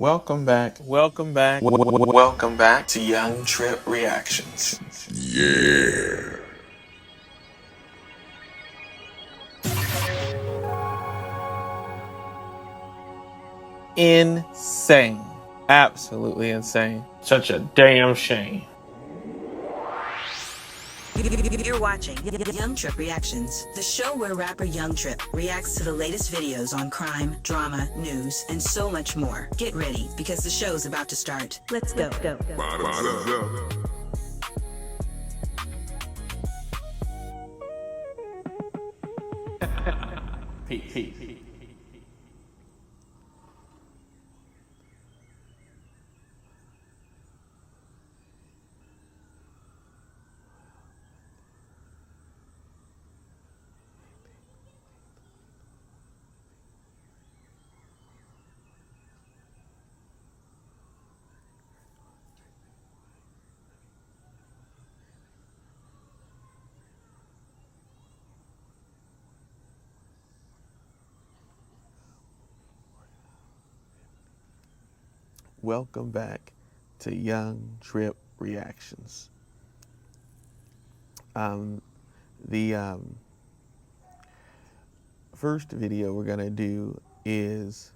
Welcome back. Welcome back to Young Tripp Reactions. Yeah. Insane. Absolutely insane. Such a damn shame. You're watching Young Tripp Reactions, the show where rapper Young Tripp reacts to the latest videos on crime, drama, news, and so much more. Get ready, because the show's about to start. Let's go. Peace. Welcome back to Young Tripp Reactions. The first video we're gonna do is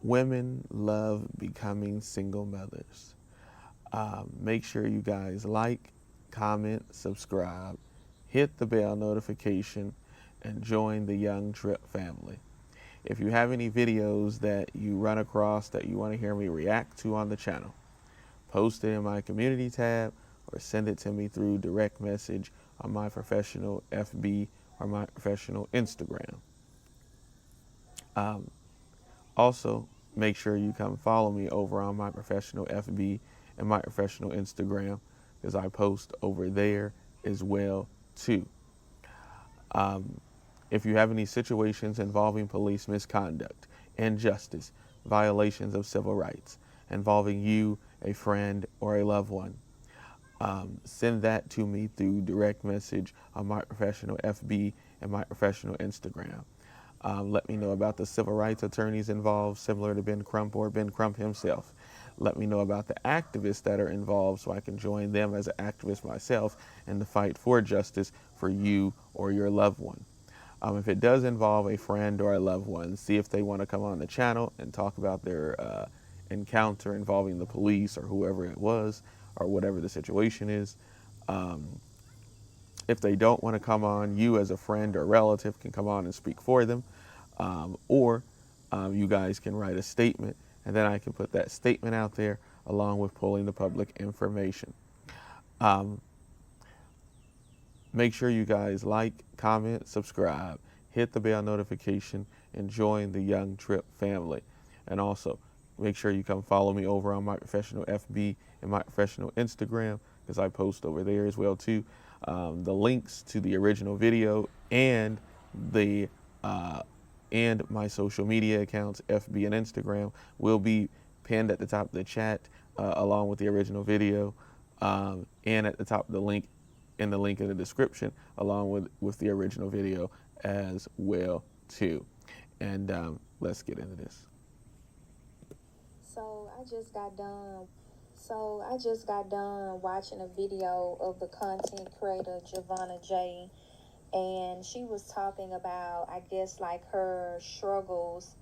women love becoming single mothers. Make sure you guys like, comment, subscribe, hit the bell notification, and join the Young Tripp family. If you have any videos that you run across that you want to hear me react to on the channel, post it in my community tab or send it to me through direct message on my professional FB or my professional Instagram. Also, make sure you come follow me over on my professional FB and my professional Instagram, because I post over there as well too. If you have any situations involving police misconduct, injustice, violations of civil rights, involving you, a friend, or a loved one, send that to me through direct message on my professional FB and my professional Instagram. Let me know about the civil rights attorneys involved, similar to Ben Crump or Ben Crump himself. Let me know about the activists that are involved so I can join them as an activist myself in the fight for justice for you or your loved one. If it does involve a friend or a loved one, see if they want to come on the channel and talk about their encounter involving the police or whoever it was or whatever the situation is. If they don't want to come on, you as a friend or relative can come on and speak for them. Or you guys can write a statement, and then I can put that statement out there along with pulling the public information. Make sure you guys like, comment, subscribe, hit the bell notification, and join the Young Tripp family. And also, make sure you come follow me over on my professional FB and my professional Instagram, because I post over there as well too. The links to the original video and the and my social media accounts, FB and Instagram, will be pinned at the top of the chat along with the original video, and at the top of the link in the link in the description along with the original video as well too. And let's get into this. So I just got done watching a video of the content creator Giovanna J, and she was talking about, I guess, like her struggles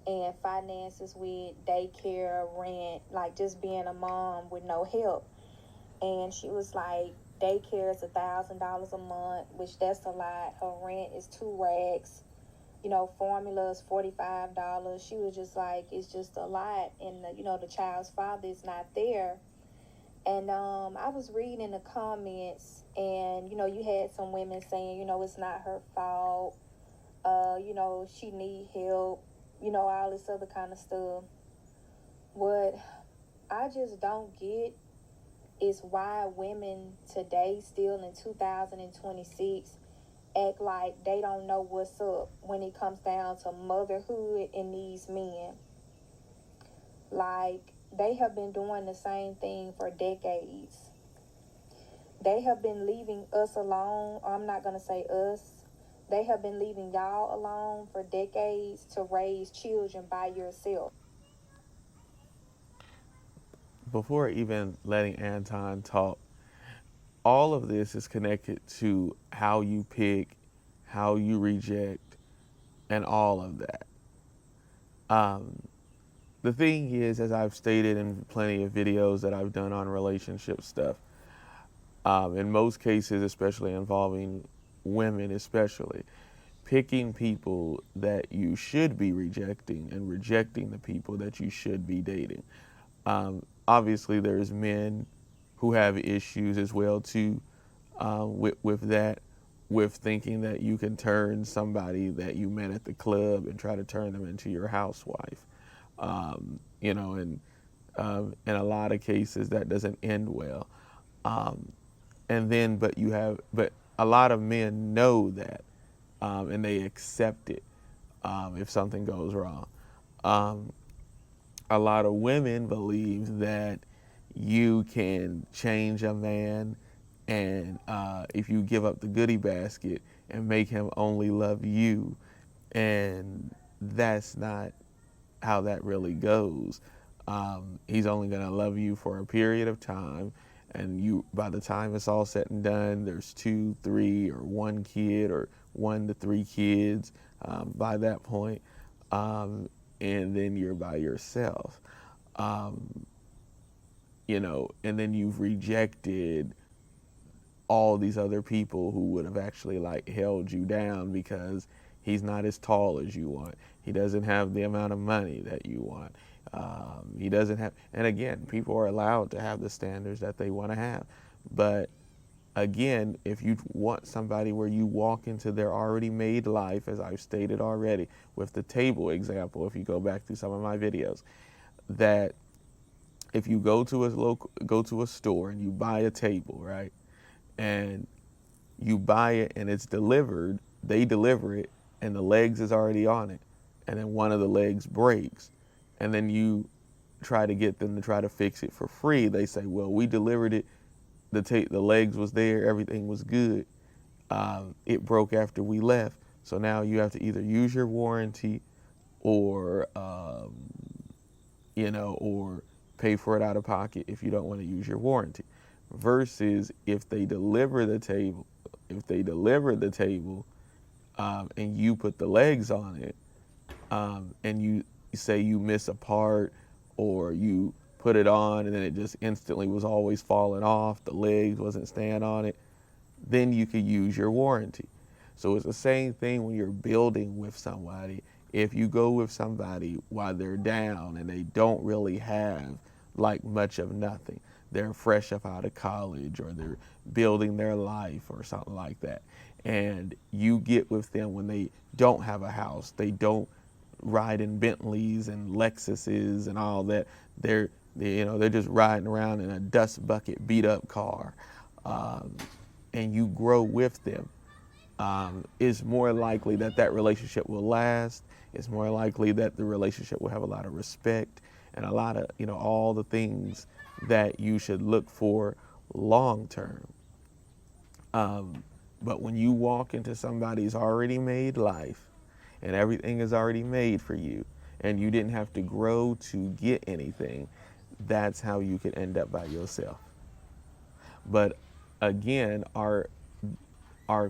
and finances with daycare, rent, like just being a mom with no help. And she was like, daycare is $1,000 a month, which that's a lot. Her rent is 2 racks. Formula is $45. She was just like, it's just a lot. And, the child's father is not there. And I was reading in the comments, and, you had some women saying, it's not her fault. She need help, all this other kind of stuff. What I just don't get is why women today, still in 2026, act like they don't know what's up when it comes down to motherhood and these men. Like, they have been doing the same thing for decades. They have been leaving us alone. I'm not going to say us, They have been leaving y'all alone for decades to raise children by yourself. Before even letting Anton talk, all of this is connected to how you pick, how you reject, and all of that. Um, the thing is, as I've stated in plenty of videos that I've done on relationship stuff, in most cases, especially involving women, especially, picking people that you should be rejecting and rejecting the people that you should be dating. Obviously, there's men who have issues as well too, with that, with thinking that you can turn somebody that you met at the club and try to turn them into your housewife. And in a lot of cases that doesn't end well. Um, but a lot of men know that, and they accept it if something goes wrong. Um, a lot of women believe that you can change a man, and if you give up the goodie basket and make him only love you, and that's not how that really goes. He's only going to love you for a period of time, and you, by the time it's all said and done, there's 2, 3, or 1 kid, or 1 to 3 kids by that point, and then you're by yourself. Um, and then you've rejected all these other people who would have actually like held you down because he's not as tall as you want. He doesn't have the amount of money that you want. He doesn't have, and again, people are allowed to have the standards that they want to have. But again, if you want somebody where you walk into their already made life, as I've stated already, with the table example, if you go back through some of my videos, that if you go to a store and you buy a table, right? And you buy it and it's delivered, they deliver it, and the legs is already on it, and then one of the legs breaks, and then you try to get them to try to fix it for free. They say, well, we delivered it, the legs was there, everything was good. It broke after we left, so now you have to either use your warranty or or pay for it out of pocket if you don't want to use your warranty. Versus if they deliver the table, and you put the legs on it, and you say you miss a part, or you put it on and then it just instantly was always falling off, the legs wasn't staying on it, then you could use your warranty. So it's the same thing when you're building with somebody. If you go with somebody while they're down and they don't really have like much of nothing, they're fresh up out of college or they're building their life or something like that, and you get with them when they don't have a house, they don't ride in Bentleys and Lexuses and all that, they're just riding around in a dust bucket beat up car, um, and you grow with them, it's more likely that that relationship will last. It's more likely that the relationship will have a lot of respect and a lot of, all the things that you should look for long term. But when you walk into somebody's already made life and everything is already made for you and you didn't have to grow to get anything, that's how you could end up by yourself. But again, our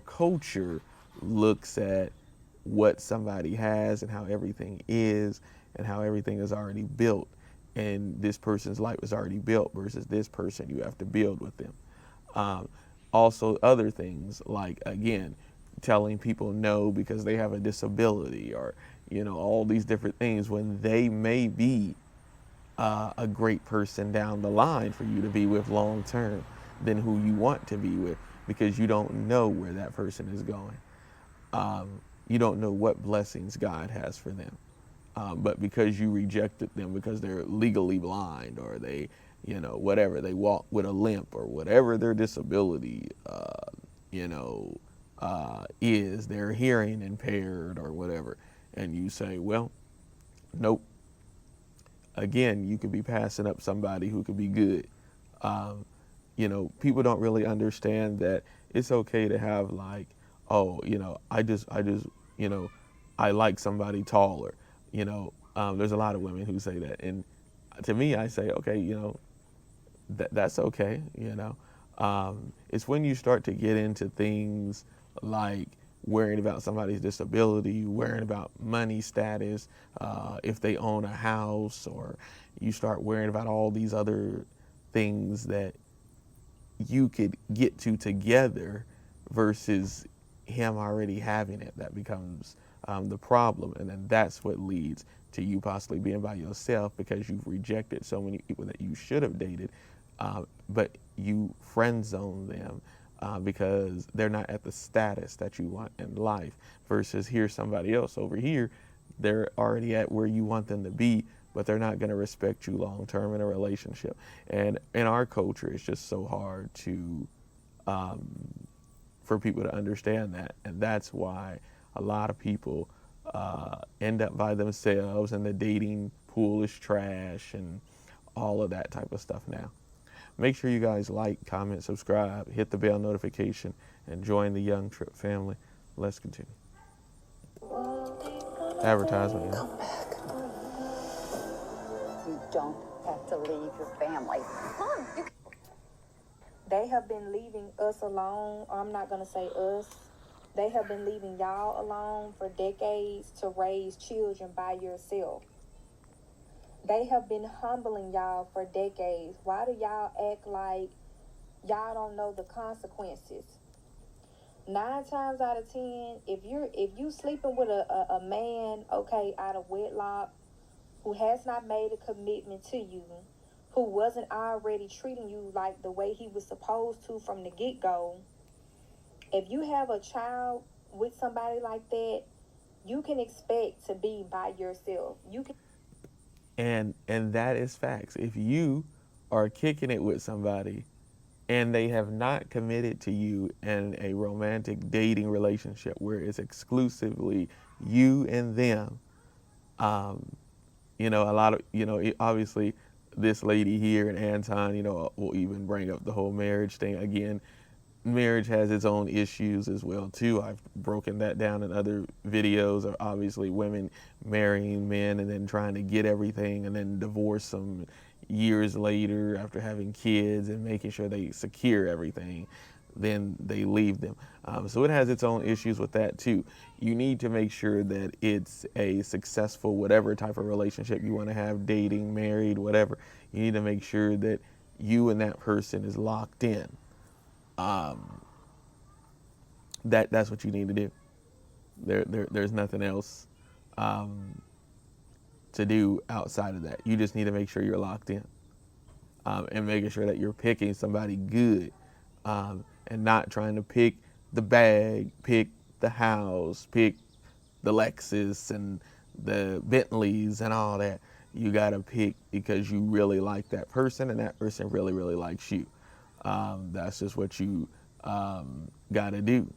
culture looks at what somebody has and how everything is and how everything is already built, and this person's life is already built versus this person, you have to build with them. Also other things like, again, telling people no because they have a disability, or all these different things, when they may be a great person down the line for you to be with long term than who you want to be with, because you don't know where that person is going. You don't know what blessings God has for them. But because you rejected them because they're legally blind, or they, whatever, they walk with a limp, or whatever their disability, is, they're hearing impaired or whatever. And you say, well, nope. Again, you could be passing up somebody who could be good. People don't really understand that it's okay to have like oh, I just, you know, I like somebody taller. There's a lot of women who say that, and to me, I say, okay, that's okay. It's when you start to get into things like worrying about somebody's disability, worrying about money status, if they own a house, or you start worrying about all these other things that you could get to together versus him already having it. That becomes the problem, and then that's what leads to you possibly being by yourself because you've rejected so many people that you should have dated, but you friend zone them because they're not at the status that you want in life. Versus here's somebody else over here, they're already at where you want them to be, but they're not going to respect you long term in a relationship. And in our culture, it's just so hard to for people to understand that, and that's why a lot of people end up by themselves, and the dating pool is trash and all of that type of stuff now. Make sure you guys like, comment, subscribe, hit the bell notification, and join the Young Tripp family. Let's continue. Advertisement, yeah. Come back. You don't have to leave your family. Mom, you can... They have been leaving us alone. I'm not going to say us. They have been leaving y'all alone for decades to raise children by yourself. They have been humbling y'all for decades. Why do y'all act like y'all don't know the consequences? 9 times out of 10, if you sleeping with a man, okay, out of wedlock, who has not made a commitment to you, who wasn't already treating you like the way he was supposed to from the get-go, if you have a child with somebody like that, you can expect to be by yourself. You can. And that is facts. If you are kicking it with somebody and they have not committed to you in a romantic dating relationship where it's exclusively you and them, a lot of, obviously this lady here and Anton, will even bring up the whole marriage thing again. Marriage has its own issues as well too. I've broken that down in other videos of obviously women marrying men and then trying to get everything and then divorce them years later after having kids and making sure they secure everything. Then they leave them. So it has its own issues with that too. You need to make sure that it's a successful, whatever type of relationship you want to have, dating, married, whatever. You need to make sure that you and that person is locked in. That's what you need to do. There's nothing else to do outside of that. You just need to make sure you're locked in, and making sure that you're picking somebody good, and not trying to pick the bag, pick the house, pick the Lexus and the Bentleys and all that. You gotta pick because you really like that person and that person really, really likes you. That's just what you gotta do,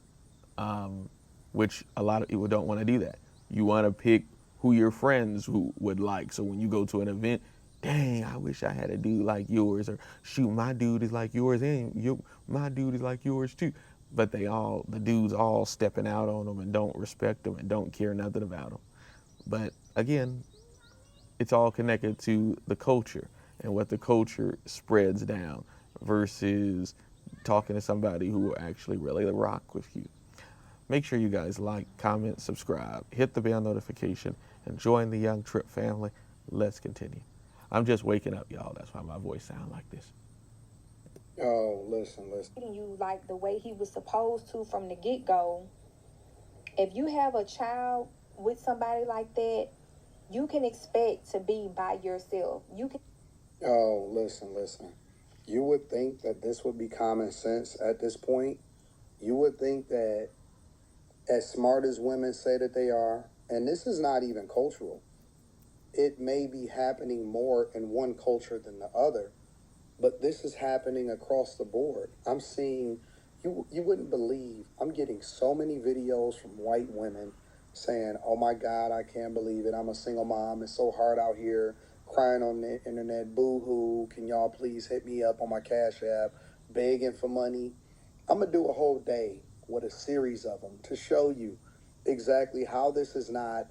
which a lot of people don't want to do that. You want to pick who your friends who would like. So when you go to an event, dang, I wish I had a dude like yours, or shoot, my dude is like yours, and my dude is like yours too. But the dudes all stepping out on them and don't respect them and don't care nothing about them. But again, it's all connected to the culture and what the culture spreads down versus talking to somebody who will actually really rock with you. Make sure you guys like, comment, subscribe, hit the bell notification, and join the Young Tripp family. Let's continue. I'm just waking up, y'all. That's why my voice sounds like this. Oh, listen. You like the way he was supposed to from the get-go. If you have a child with somebody like that, you can expect to be by yourself. You can. Oh, listen. You would think that this would be common sense at this point. You would think that as smart as women say that they are, and this is not even cultural, it may be happening more in one culture than the other, but this is happening across the board. I'm seeing, you wouldn't believe, I'm getting so many videos from white women saying, oh my God, I can't believe it. I'm a single mom. It's so hard out here, crying on the internet, boo-hoo. Can y'all please hit me up on my Cash App, begging for money? I'm going to do a whole day with a series of them to show you exactly how this is not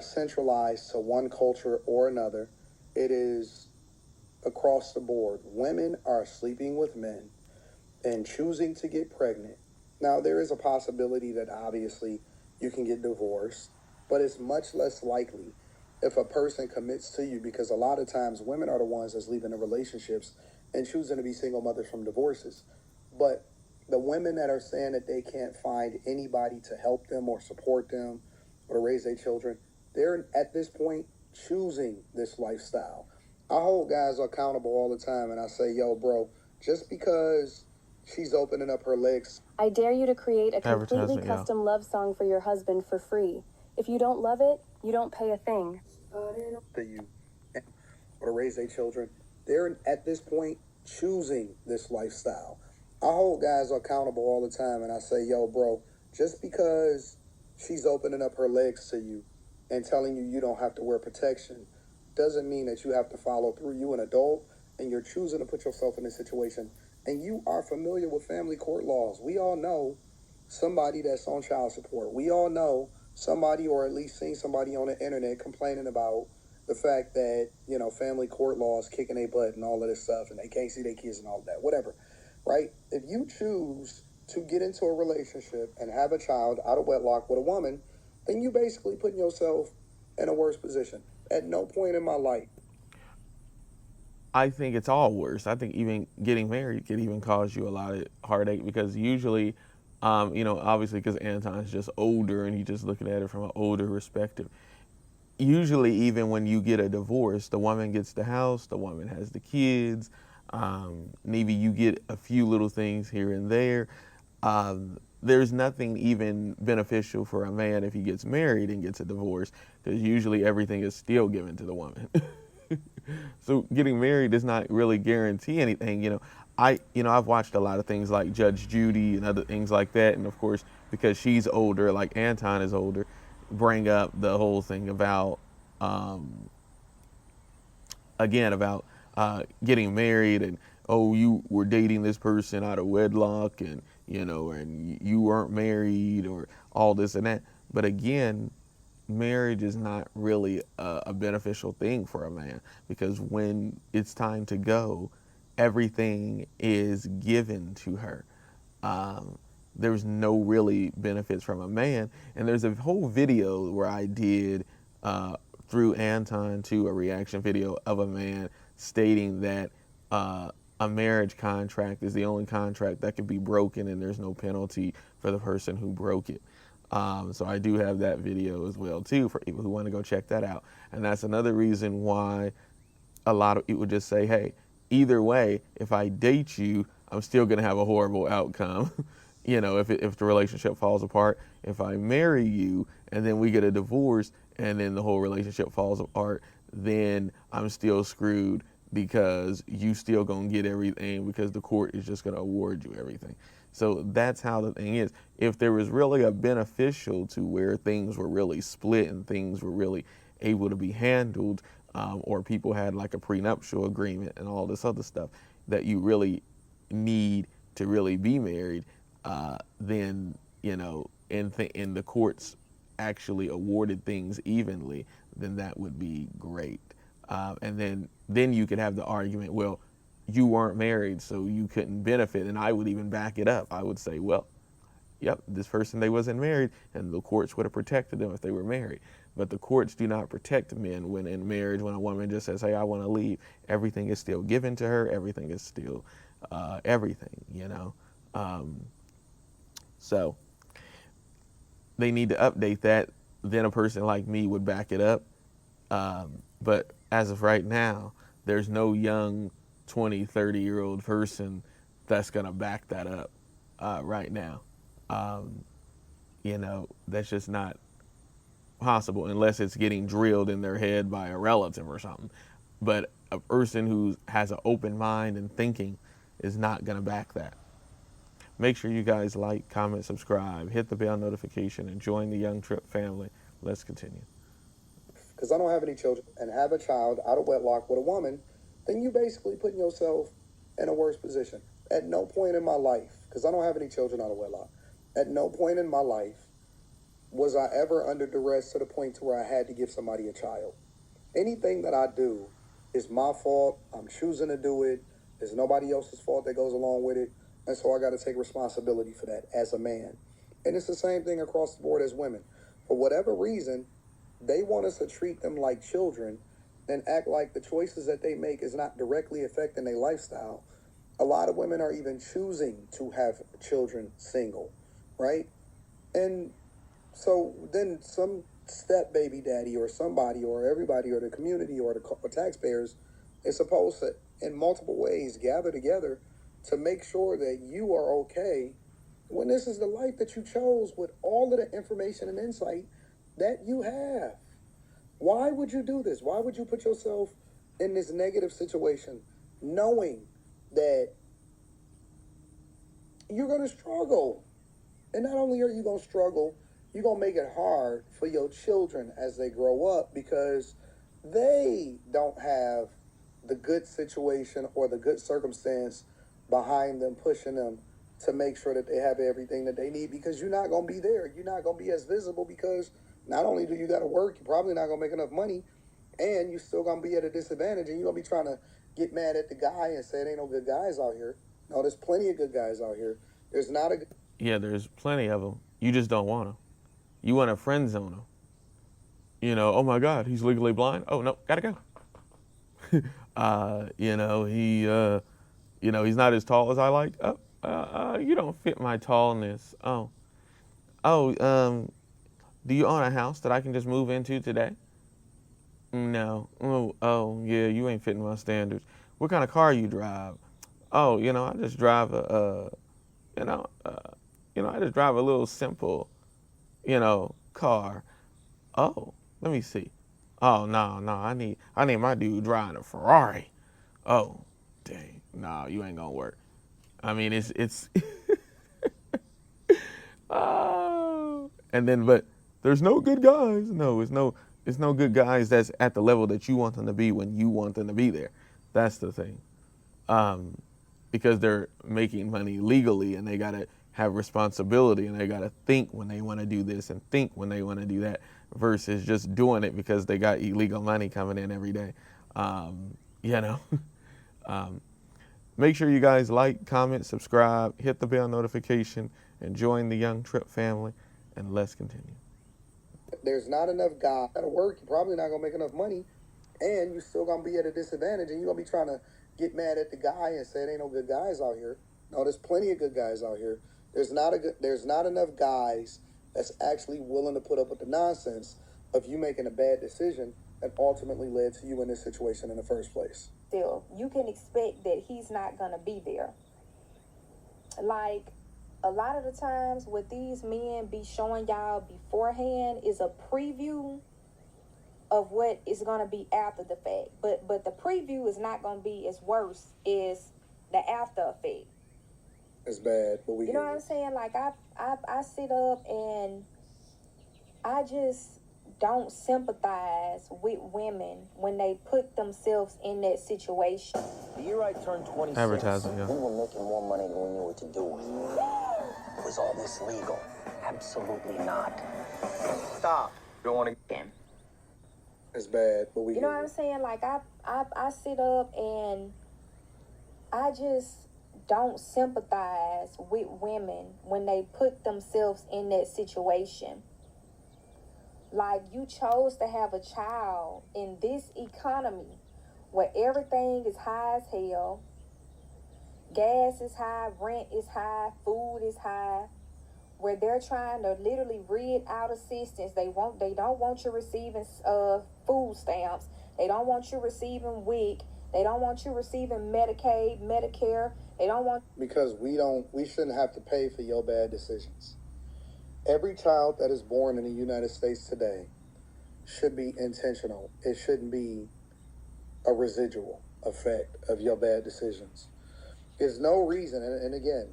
centralized to one culture or another. It is across the board. Women are sleeping with men and choosing to get pregnant. Now, there is a possibility that obviously you can get divorced, but it's much less likely if a person commits to you, because a lot of times women are the ones that's leaving the relationships and choosing to be single mothers from divorces. But the women that are saying that they can't find anybody to help them or support them or to raise their children, they're at this point choosing this lifestyle. I hold guys accountable all the time, and I say, yo, bro, just because she's opening up her legs. I dare you to create a completely Advertisement, yeah. custom love song for your husband for free. If you don't love it, you don't pay a thing. To you or to raise their children, they're at this point choosing this lifestyle. I hold guys accountable all the time, and I say, yo, bro, just because she's opening up her legs to you and telling you you don't have to wear protection doesn't mean that you have to follow through. You an adult, and you're choosing to put yourself in this situation, and you are familiar with family court laws. We all know somebody that's on child support. We all know somebody, or at least seen somebody on the internet complaining about the fact that, you know, family court laws kicking their butt and all of this stuff, and they can't see their kids and all of that, whatever, right? If you choose to get into a relationship and have a child out of wedlock with a woman, then you basically putting yourself in a worse position. At no point in my life. I think it's all worse. I think even getting married could even cause you a lot of heartache, because usually, obviously because Anton's just older and he's just looking at it from an older perspective. Usually, even when you get a divorce, the woman gets the house, the woman has the kids, maybe you get a few little things here and there. There's nothing even beneficial for a man if he gets married and gets a divorce, because usually everything is still given to the woman. So getting married does not really guarantee anything. I've watched a lot of things like Judge Judy and other things like that, and of course, because she's older, like Anton is older, bring up the whole thing about, about getting married, and oh, you were dating this person out of wedlock, and and you weren't married, or all this and that. But again, marriage is not really a beneficial thing for a man, because when it's time to go, everything is given to her. There's no really benefits from a man. And there's a whole video where I did through Anton to a reaction video of a man stating that a marriage contract is the only contract that can be broken, and there's no penalty for the person who broke it. So I do have that video as well too for people who want to go check that out. And that's another reason why a lot of people just say, hey, either way, if I date you, I'm still going to have a horrible outcome. If the relationship falls apart. If I marry you and then we get a divorce and then the whole relationship falls apart, then I'm still screwed, because you still going to get everything, because the court is just going to award you everything. So that's how the thing is. If there was really a beneficial to where things were really split and things were really able to be handled, or people had like a prenuptial agreement and all this other stuff that you really need to really be married, then, and the courts actually awarded things evenly, then that would be great. And then you could have the argument, well, you weren't married, so you couldn't benefit. And I would even back it up. I would say, well, yep, this person, they wasn't married, and the courts would have protected them if they were married. But the courts do not protect men when in marriage. When a woman just says, hey, I want to leave, everything is still given to her. Everything is still everything. So they need to update that. Then a person like me would back it up. But as of right now, there's no young 20, 30-year-old person that's going to back that up right now. That's just not possible unless it's getting drilled in their head by a relative or something. But a person who has an open mind and thinking is not going to back that. Make sure you guys like, comment, subscribe, hit the bell notification, and join the Young Tripp family. Let's continue. Because I don't have any children and have a child out of wedlock with a woman, then you basically putting yourself in a worse position. At no point in my life, because I don't have any children out of wedlock, At no point in my life was I ever under duress to the point to where I had to give somebody a child. Anything that I do is my fault. I'm choosing to do it. There's nobody else's fault that goes along with it. And so I got to take responsibility for that as a man. And it's the same thing across the board as women. For whatever reason, they want us to treat them like children and act like the choices that they make is not directly affecting their lifestyle. A lot of women are even choosing to have children single, right? And so then some step baby daddy or somebody or everybody or the community or the taxpayers is supposed to, in multiple ways, gather together to make sure that you are okay when this is the life that you chose with all of the information and insight that you have. Why would you do this? Why would you put yourself in this negative situation knowing that you're going to struggle? And not only are you going to struggle, you're going to make it hard for your children as they grow up because they don't have the good situation or the good circumstance behind them, pushing them to make sure that they have everything that they need, because you're not going to be there. You're not going to be as visible because not only do you got to work, you're probably not going to make enough money, and you're still going to be at a disadvantage, and you're going to be trying to get mad at the guy and say, there ain't no good guys out here. No, there's plenty of good guys out here. There's not a... Yeah, there's plenty of them. You just don't want them. You want to friend zone them. You know, oh my God, he's legally blind. Oh no, gotta go. He's not as tall as I like. You don't fit my tallness. Do you own a house that I can just move into today? No. Oh, yeah, you ain't fitting my standards. What kind of car you drive? Oh, I just drive I just drive a little simple, car. Oh, let me see. Oh, no, I need my dude driving a Ferrari. Oh, dang, no, you ain't gonna work. I mean, it's and then, but there's no good guys. No, it's no good guys that's at the level that you want them to be when you want them to be there. That's the thing. Because they're making money legally and they gotta have responsibility and they gotta think when they want to do this and think when they want to do that versus just doing it because they got illegal money coming in every day. Make sure you guys like, comment, subscribe, hit the bell notification, and join the Young Tripp family. And let's continue. There's not enough guys to work. You're probably not gonna make enough money, and you're still gonna be at a disadvantage. And you're gonna be trying to get mad at the guy and say, there ain't no good guys out here. No, there's plenty of good guys out here. There's not enough guys that's actually willing to put up with the nonsense of you making a bad decision that ultimately led to you in this situation in the first place. Still, you can expect that he's not gonna be there. Like, a lot of the times what these men be showing y'all beforehand is a preview of what is going to be after the fact. But the preview is not going to be as worse as the after effect. It's bad, but we... You know what I'm saying? Like, I sit up and I just don't sympathize with women when they put themselves in that situation. The year I turned 26, Advertising, yeah. we were making more money than we knew what to do with. Was all this legal? Absolutely not. Stop. Don't want to get. It's bad, but we... You know what I'm saying? Like, I sit up and I just don't sympathize with women when they put themselves in that situation. Like, you chose to have a child in this economy where everything is high as hell. Gas is high, rent is high, food is high, where they're trying to literally rid out assistance. They don't want you receiving food stamps. They don't want you receiving WIC. They don't want you receiving Medicaid, Medicare. They don't want... Because we shouldn't have to pay for your bad decisions. Every child that is born in the United States today should be intentional. It shouldn't be a residual effect of your bad decisions. There's no reason, and again,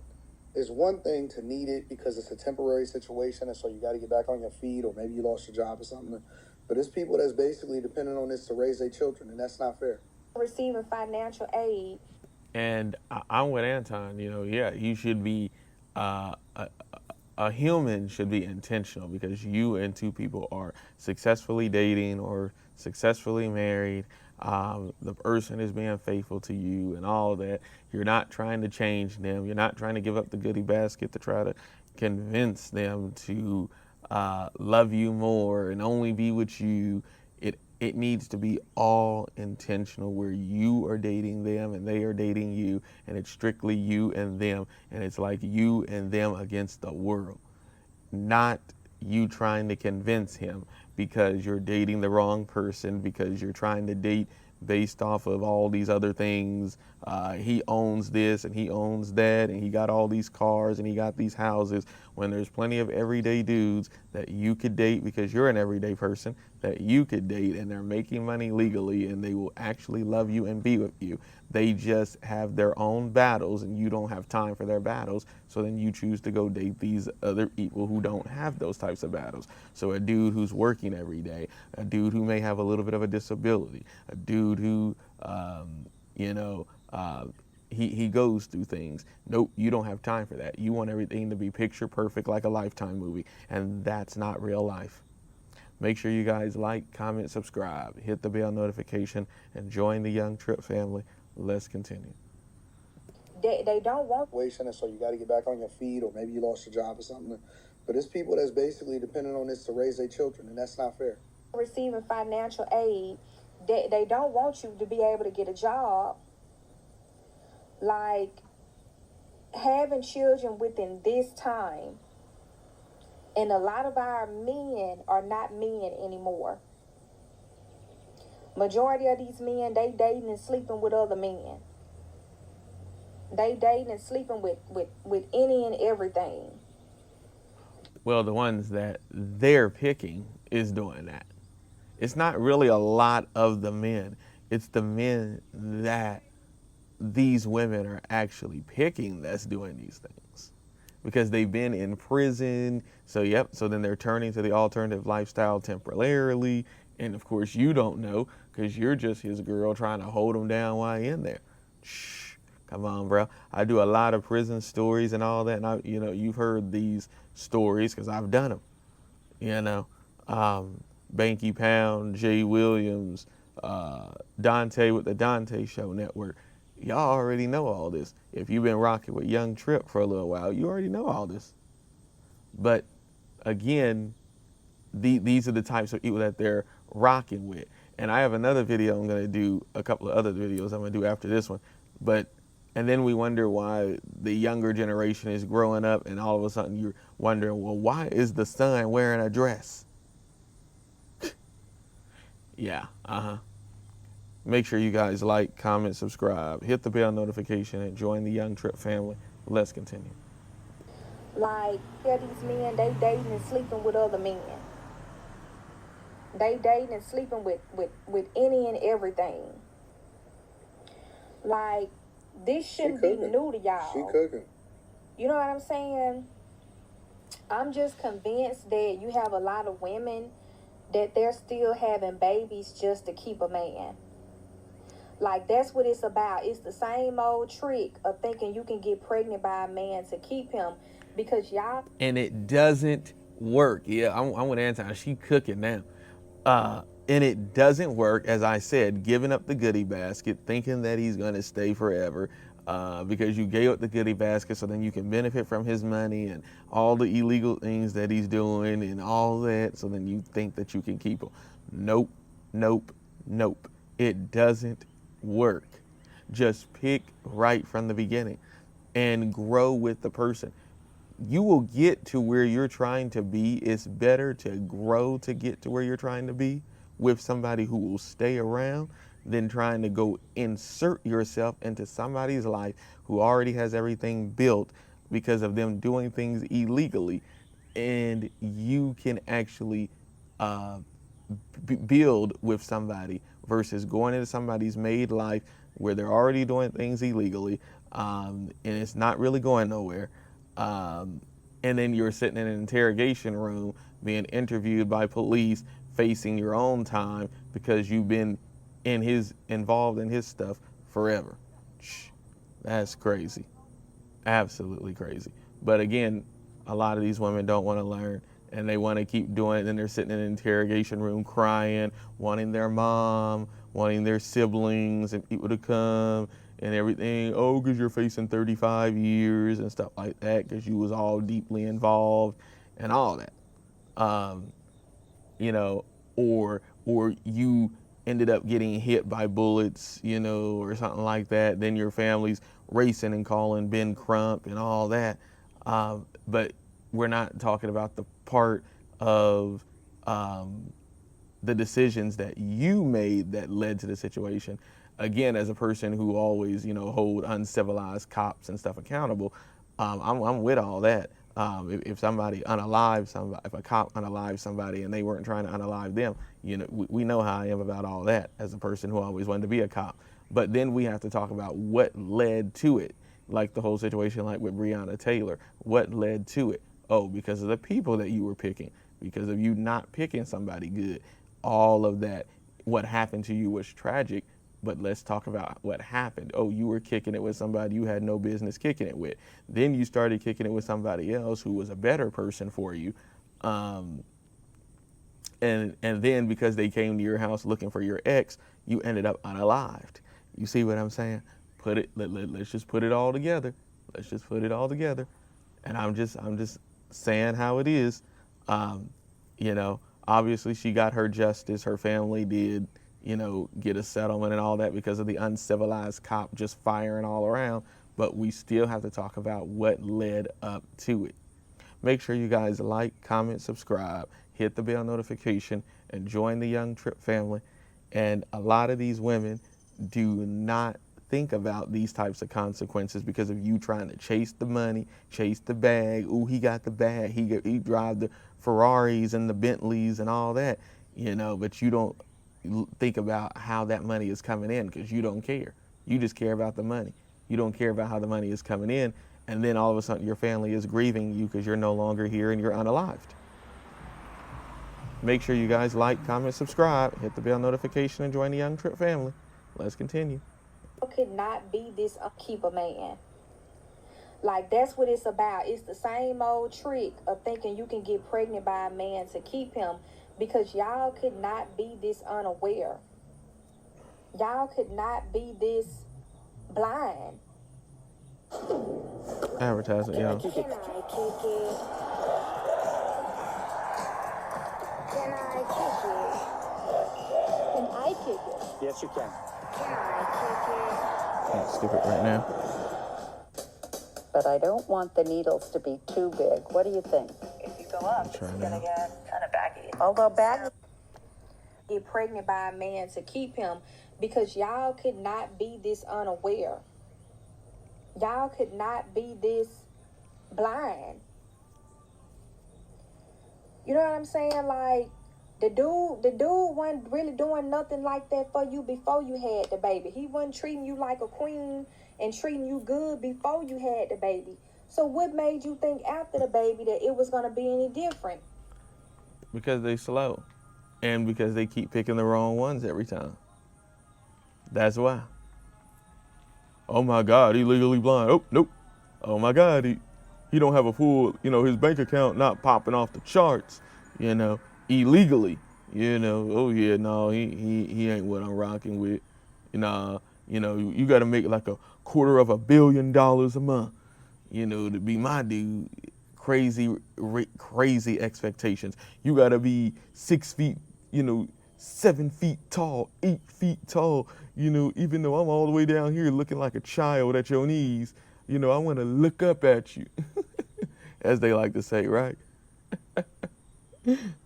it's one thing to need it because it's a temporary situation and so you got to get back on your feet, or maybe you lost your job or something. But it's people that's basically depending on this to raise their children, and that's not fair. Receiving financial aid. And I'm with Anton. You should be a human should be intentional, because you and two people are successfully dating or successfully married. The person is being faithful to you and all of that. You're not trying to change them. You're not trying to give up the goodie basket to try to convince them to love you more and only be with you. It needs to be all intentional, where you are dating them and they are dating you, and it's strictly you and them, and it's like you and them against the world, not you trying to convince him because you're dating the wrong person, because you're trying to date based off of all these other things. He owns this and he owns that, and he got all these cars and he got these houses, when there's plenty of everyday dudes that you could date, because you're an everyday person that you could date, and they're making money legally and they will actually love you and be with you. They just have their own battles and you don't have time for their battles. So then you choose to go date these other people who don't have those types of battles. So a dude who's working every day, a dude who may have a little bit of a disability, a dude who, he goes through things. Nope, you don't have time for that. You want everything to be picture perfect like a Lifetime movie, and that's not real life. Make sure you guys like, comment, subscribe, hit the bell notification, and join the Young Tripp family. Let's continue. They don't want And so you got to get back on your feet, or maybe you lost your job or something. But it's people that's basically depending on this to raise their children, and that's not fair. receiving financial aid. They don't want you to be able to get a job. Like, having children within this time, and a lot of our men are not men anymore. Majority of these men, they dating and sleeping with other men. They dating and sleeping with any and everything. Well, the ones that they're picking is doing that. It's not really a lot of the men. It's the men that these women are actually picking that's doing these things, because they've been in prison. So then they're turning to the alternative lifestyle temporarily, and of course you don't know, because you're just his girl trying to hold him down while you're in there. Shh, come on, bro. I do a lot of prison stories and all that, and you've heard these stories because I've done them. Banky Pound, Jay Williams, Dante with the Dante Show Network. Y'all already know all this. If you've been rocking with Young Tripp for a little while, you already know all this. But again, these are the types of people that they're rocking with. And I have another video I'm going to do, a couple of other videos I'm going to do after this one. And then we wonder why the younger generation is growing up, and all of a sudden you're wondering, well, why is the son wearing a dress? Yeah, Make sure you guys like, comment, subscribe, hit the bell notification, and join the Young Tripp family. Let's continue. Like, these men, they dating and sleeping with other men. They dating and sleeping with any and everything. Like, this shouldn't be new to y'all. She cooking. You know what I'm saying? I'm just convinced that you have a lot of women that they're still having babies just to keep a man. Like, that's what it's about. It's the same old trick of thinking you can get pregnant by a man to keep him, because y'all... And it doesn't work. Yeah, I'm with Anton. She cooking now. And it doesn't work, as I said, giving up the goodie basket, thinking that he's going to stay forever, because you gave up the goodie basket so then you can benefit from his money and all the illegal things that he's doing and all that, so then you think that you can keep him. Nope, nope, nope. It doesn't work. Just pick right from the beginning and grow with the person. You will get to where you're trying to be. It's better to grow to get to where you're trying to be with somebody who will stay around than trying to go insert yourself into somebody's life who already has everything built because of them doing things illegally. And you can actually build with somebody versus going into somebody's made life where they're already doing things illegally, and it's not really going nowhere. And then you're sitting in an interrogation room being interviewed by police, facing your own time because you've been involved in his stuff forever. That's crazy. Absolutely crazy. But again, a lot of these women don't want to learn, and they want to keep doing it. Then they're sitting in an interrogation room crying, wanting their mom, wanting their siblings and people to come and everything. Oh, because you're facing 35 years and stuff like that because you was all deeply involved and all that. You know, or you ended up getting hit by bullets, you know, or something like that. Then your family's racing and calling Ben Crump and all that. But we're not talking about the part of the decisions that you made that led to the situation. Again, as a person who always, you know, hold uncivilized cops and stuff accountable, I'm with all that. If somebody unalive somebody, if a cop unalive somebody and they weren't trying to unalive them, you know, we know how I am about all that as a person who always wanted to be a cop. But then we have to talk about what led to it, like the whole situation like with Breonna Taylor. What led to it? Oh, because of the people that you were picking, because of you not picking somebody good. All of that, what happened to you was tragic, but let's talk about what happened. Oh, you were kicking it with somebody you had no business kicking it with. Then you started kicking it with somebody else who was a better person for you. And then because they came to your house looking for your ex, you ended up unalived. You see what I'm saying? Let's just put it all together. Let's just put it all together. And I'm just saying how it is. You know, obviously she got her justice. Her family did, you know, get a settlement and all that because of the uncivilized cop just firing all around. But we still have to talk about what led up to it. Make sure you guys like, comment, subscribe, hit the bell notification, and join the Young Tripp family. And a lot of these women do not think about these types of consequences because of you trying to chase the money, chase the bag. Ooh, he got the bag. He drive the Ferraris and the Bentleys and all that, you know, but you don't think about how that money is coming in because you don't care. You just care about the money. You don't care about how the money is coming in. And then all of a sudden your family is grieving you because you're no longer here and you're unalived. Make sure you guys like, comment, subscribe, hit the bell notification, and join the Young Tripp family. Let's continue. Could not be this keep a man. Like, that's what it's about. It's the same old trick of thinking you can get pregnant by a man to keep him because y'all could not be this unaware. Y'all could not be this blind. Advertising, y'all. Can I kick it? Can I kick it? Can I kick it? Yes, you can. Can I kick it? Can't skip it right now. But I don't want the needles to be too big. What do you think? If you go up, it's Try gonna get kind of baggy. Although baggy, get pregnant by a man to keep him because y'all could not be this unaware. Y'all could not be this blind. You know what I'm saying? Like, the dude wasn't really doing nothing like that for you before you had the baby. He wasn't treating you like a queen and treating you good before you had the baby. So what made you think after the baby that it was going to be any different? Because they slow. And because they keep picking the wrong ones every time. That's why. Oh my God, he legally blind. Oh, nope. Oh my God, he don't have a full, you know, his bank account not popping off the charts, you know, illegally, you know. Oh yeah, no, he ain't what I'm rocking with. Nah, you know, you got to make like $250 million a month, you know, to be my dude. Crazy expectations. You got to be 6 feet, you know, 7 feet tall, 8 feet tall, you know, even though I'm all the way down here looking like a child at your knees, you know, I want to look up at you, as they like to say, right?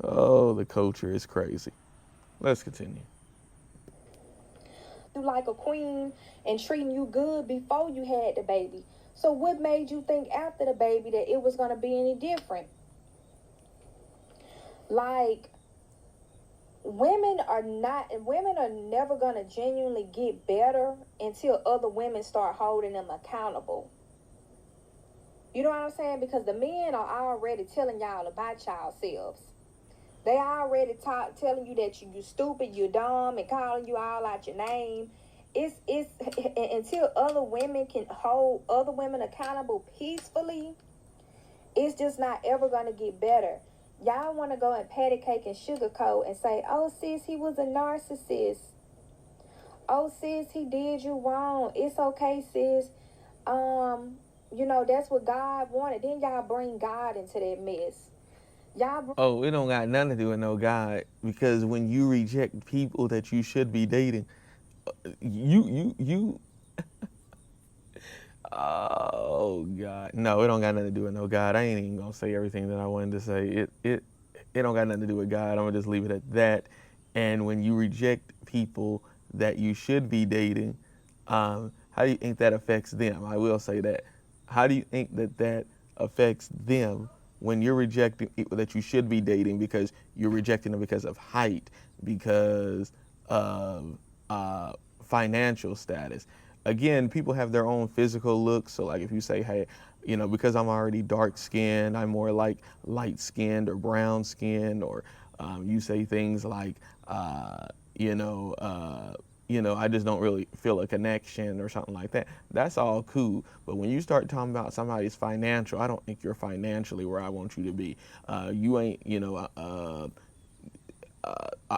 Oh, the culture is crazy. Let's continue. You like a queen and treating you good before you had the baby. So what made you think after the baby that it was going to be any different? Like, women are never going to genuinely get better until other women start holding them accountable. You know what I'm saying? Because the men are already telling y'all about y'all selves. They already telling you that you stupid, you dumb, and calling you all out your name. It's until other women can hold other women accountable peacefully It's just not ever going to get better. Y'all want to go and patty cake and sugarcoat and say, oh, sis, he was a narcissist. Oh, sis, he did you wrong. It's okay, sis. That's what God wanted. Then y'all bring God into that mess. Oh, it don't got nothing to do with no God, because when you reject people that you should be dating, you oh God, no, it don't got nothing to do with no God. I ain't even gonna say everything that I wanted to say. It don't got nothing to do with God. I'm gonna just leave it at that. And when you reject people that you should be dating, how do you think that affects them? I will say that. How do you think that that affects them when you're rejecting people that you should be dating because you're rejecting them because of height, because of financial status? Again, people have their own physical looks. So like if you say, hey, because I'm already dark skinned, I'm more like light skinned or brown skinned, or you say things like, I just don't really feel a connection or something like that. That's all cool. But when you start talking about somebody's financial, I don't think you're financially where I want you to be. You ain't,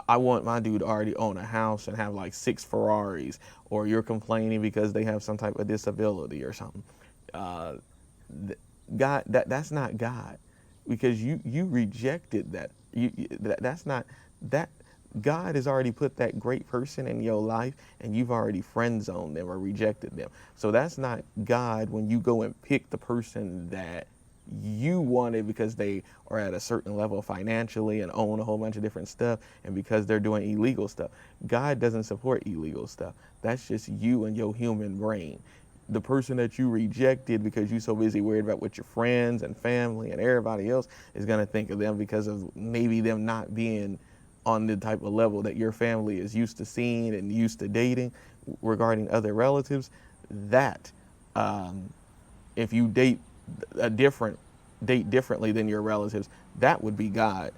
I want my dude to already own a house and have like 6 Ferraris, or you're complaining because they have some type of disability or something. God, that's not God, because you rejected that. That's not that. God has already put that great person in your life, and you've already friend zoned them or rejected them. So that's not God when you go and pick the person that you wanted because they are at a certain level financially and own a whole bunch of different stuff, and because they're doing illegal stuff. God doesn't support illegal stuff. That's just you and your human brain. The person that you rejected because you're so busy worried about what your friends and family and everybody else is going to think of them because of maybe them not being on the type of level that your family is used to seeing and used to dating regarding other relatives, that if you date differently than your relatives, that would be God.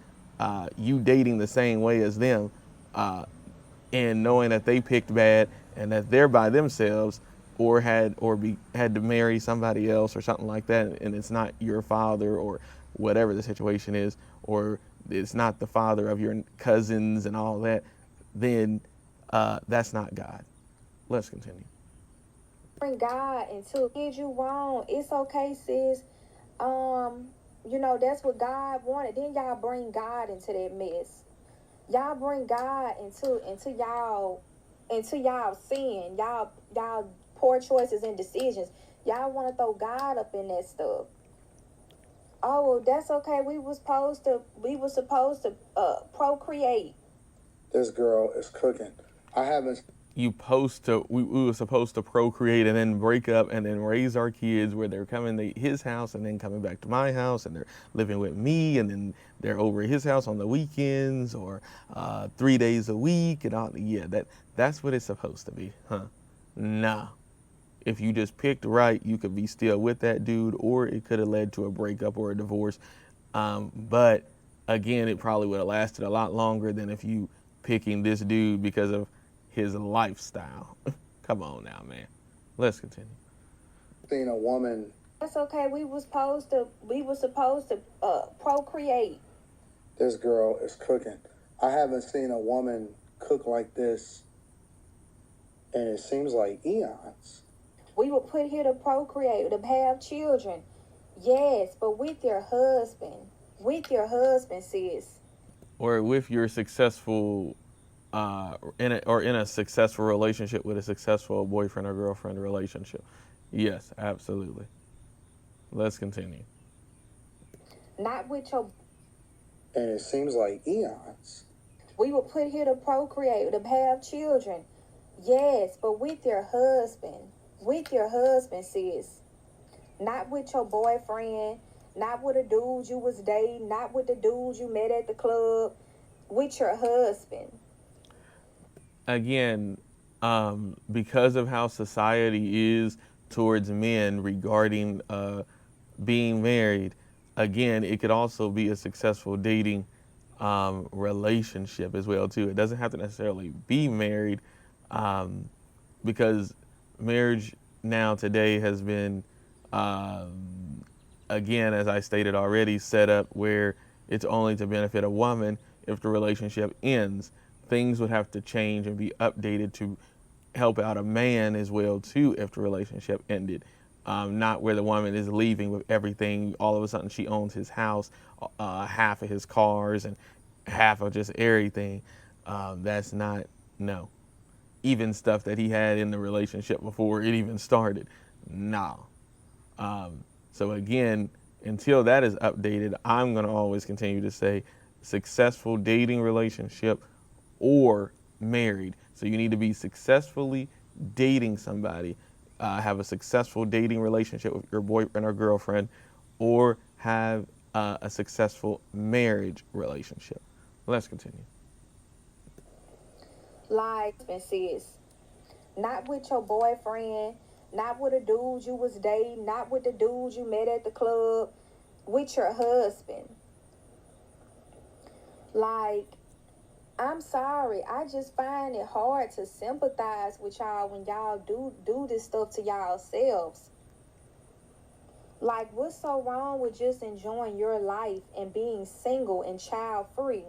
You dating the same way as them, and knowing that they picked bad and that they're by themselves, or had to marry somebody else or something like that, and it's not your father or whatever the situation is, or it's not the father of your cousins and all that, then that's not God. Let's continue. Bring God into did you wrong. It's okay, sis. That's what God wanted. Then y'all bring God into that mess. Y'all bring God into y'all sin. Y'all poor choices and decisions. Y'all want to throw God up in that stuff. Oh, well, that's okay. We were supposed to procreate. This girl is cooking. I haven't. We were supposed to procreate and then break up and then raise our kids where they're coming to his house and then coming back to my house, and they're living with me, and then they're over at his house on the weekends or 3 days a week and all. Yeah, that's what it's supposed to be, huh? Nah. If you just picked right, you could be still with that dude, or it could have led to a breakup or a divorce. But again, it probably would have lasted a lot longer than if you picking this dude because of his lifestyle. Come on now, man. Let's continue. Seen a woman. That's okay. We were supposed to procreate. This girl is cooking. I haven't seen a woman cook like this, and it seems like eons. We were put here to procreate, to have children. Yes, but with your husband. With your husband, sis. Or with your successful, in a successful relationship with a successful boyfriend or girlfriend relationship. Yes, absolutely. Let's continue. Not with your. And it seems like eons. We were put here to procreate, to have children. Yes, but with your husband. With your husband, sis. Not with your boyfriend. Not with a dude you was dating. Not with the dude you met at the club. With your husband. Again, because of how society is towards men regarding being married, again, it could also be a successful dating relationship as well too. It doesn't have to necessarily be married, because marriage now today has been again, as I stated already, set up where it's only to benefit a woman. If the relationship ends, things would have to change and be updated to help out a man as well too if the relationship ended. Not where the woman is leaving with everything. All of a sudden she owns his house, half of his cars, and half of just everything. That's not, no. Even stuff that he had in the relationship before it even started, no. So again, until that is updated, I'm going to always continue to say successful dating relationship or married. So you need to be successfully dating somebody, have a successful dating relationship with your boyfriend or girlfriend, or have a successful marriage relationship. Let's continue. Like, sis, not with your boyfriend, not with a dude you was dating, not with the dude you met at the club, with your husband. Like, I'm sorry, I just find it hard to sympathize with y'all when y'all do this stuff to y'all selves. Like, what's so wrong with just enjoying your life and being single and child free?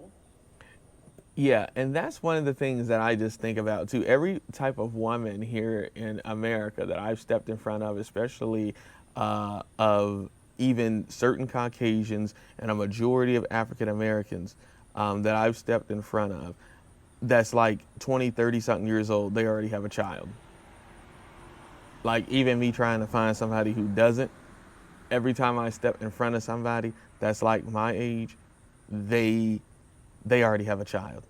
Yeah, and that's one of the things that I just think about too. Every type of woman here in America that I've stepped in front of, especially of even certain Caucasians and a majority of African Americans that I've stepped in front of, that's like 20, 30 something years old, they already have a child. Like even me trying to find somebody who doesn't, every time I step in front of somebody that's like my age, they already have a child.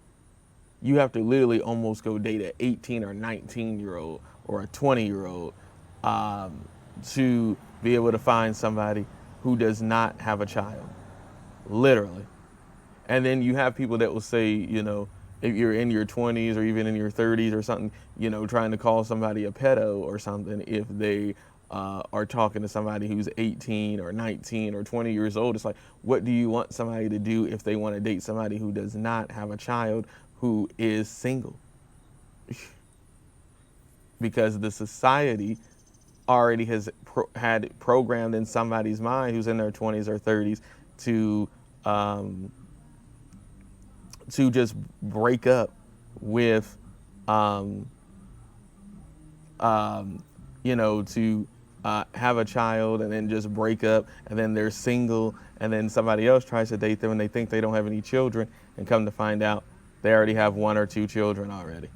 You have to literally almost go date an 18 or 19-year-old or a 20-year-old to be able to find somebody who does not have a child, literally. And then you have people that will say, you know, if you're in your 20s or even in your 30s or something, you know, trying to call somebody a pedo or something if they are talking to somebody who's 18 or 19 or 20 years old. It's like, what do you want somebody to do if they want to date somebody who does not have a child, who is single? Because the society already has had programmed in somebody's mind who's in their 20s or 30s to just break up with, you know, to have a child and then just break up, and then they're single, and then somebody else tries to date them and they think they don't have any children, and come to find out they already have 1 or 2 children already.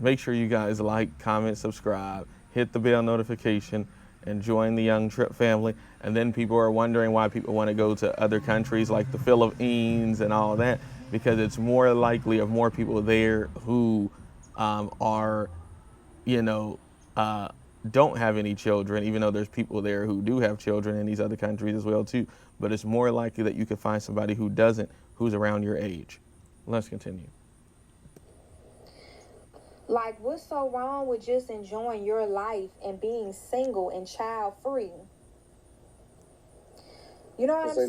Make sure you guys like, comment, subscribe, hit the bell notification, and join the Young Tripp family. And then people are wondering why people want to go to other countries like the Philippines and all that, because it's more likely of more people there who are, you know, don't have any children, even though there's people there who do have children in these other countries as well too. But it's more likely that you could find somebody who doesn't, who's around your age. Let's continue. Like, what's so wrong with just enjoying your life and being single and child free? You know what I'm saying?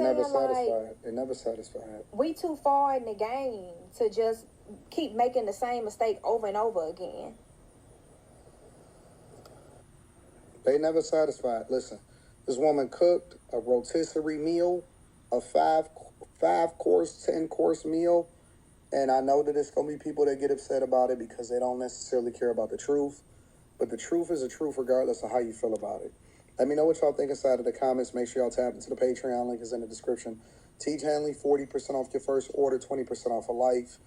They never satisfied. We too far in the game to just keep making the same mistake over and over again. They never satisfied. Listen, this woman cooked a rotisserie meal, a five course, 10-course meal. And I know that there's going to be people that get upset about it because they don't necessarily care about the truth. But the truth is the truth regardless of how you feel about it. Let me know what y'all think inside of the comments. Make sure y'all tap into the Patreon. Link is in the description. Teach Hanley, 40% off your first order, 20% off of life.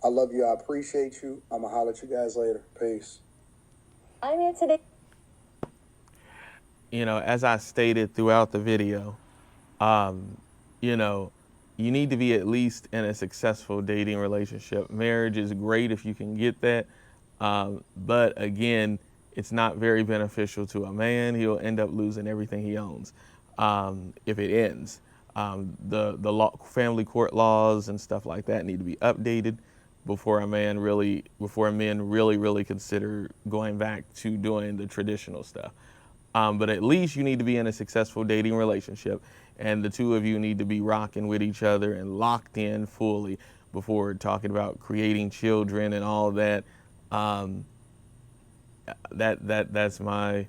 I love you. I appreciate you. I'm going to holler at you guys later. Peace. I'm here today. You know, as I stated throughout the video, you know, you need to be at least in a successful dating relationship. Marriage is great if you can get that. But again, it's not very beneficial to a man. He'll end up losing everything he owns if it ends. The family court laws and stuff like that need to be updated before men really consider going back to doing the traditional stuff. But at least you need to be in a successful dating relationship, and the two of you need to be rocking with each other and locked in fully before talking about creating children and all that. That's my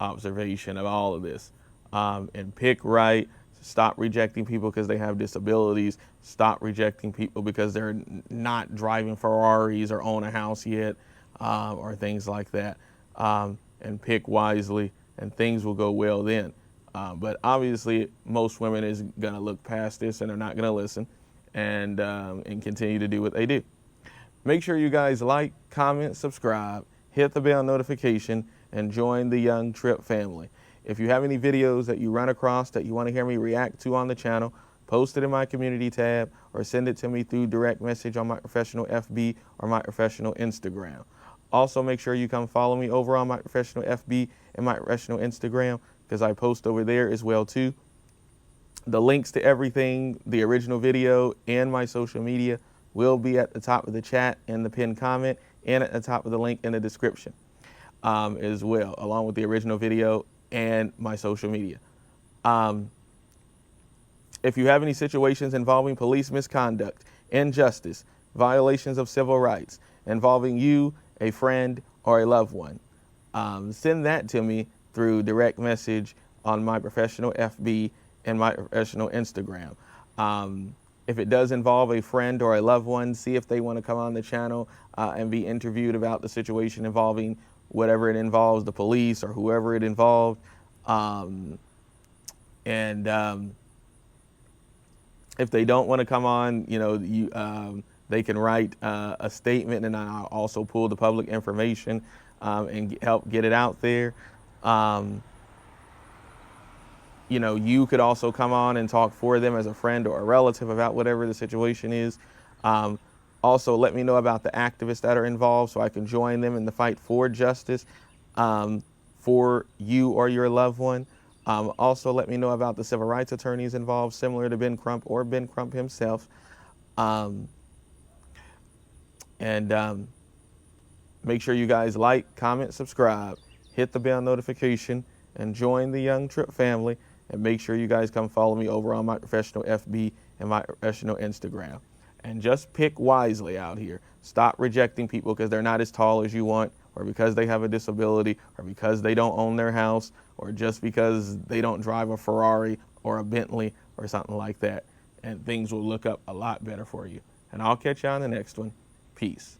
observation of all of this. And pick right. Stop rejecting people because they have disabilities. Stop rejecting people because they're not driving Ferraris or own a house yet, or things like that. And pick wisely, and things will go well then. But obviously, most women is going to look past this and are not going to listen, and continue to do what they do. Make sure you guys like, comment, subscribe, hit the bell notification, and join the Young Tripp family. If you have any videos that you run across that you want to hear me react to on the channel, post it in my community tab or send it to me through direct message on my professional FB or my professional Instagram. Also, make sure you come follow me over on my professional FB and my professional Instagram, because I post over there as well too. The links to everything, the original video and my social media, will be at the top of the chat and the pinned comment, and at the top of the link in the description as well, along with the original video and my social media. If you have any situations involving police misconduct, injustice, violations of civil rights, involving you, a friend, or a loved one, send that to me through direct message on my professional FB and my professional Instagram. If it does involve a friend or a loved one, see if they want to come on the channel and be interviewed about the situation involving whatever it involves, the police or whoever it involved. If they don't want to come on, they can write a statement, and I'll also pull the public information and help get it out there. You could also come on and talk for them as a friend or a relative about whatever the situation is. Also, let me know about the activists that are involved so I can join them in the fight for justice for you or your loved one. Also, let me know about the civil rights attorneys involved, similar to Ben Crump or Ben Crump himself. Make sure you guys like, comment, subscribe, hit the bell notification, and join the Young Tripp family. And make sure you guys come follow me over on my professional FB and my professional Instagram. And just pick wisely out here. Stop rejecting people because they're not as tall as you want, or because they have a disability, or because they don't own their house, or just because they don't drive a Ferrari or a Bentley or something like that. And things will look up a lot better for you. And I'll catch you on the next one. Peace.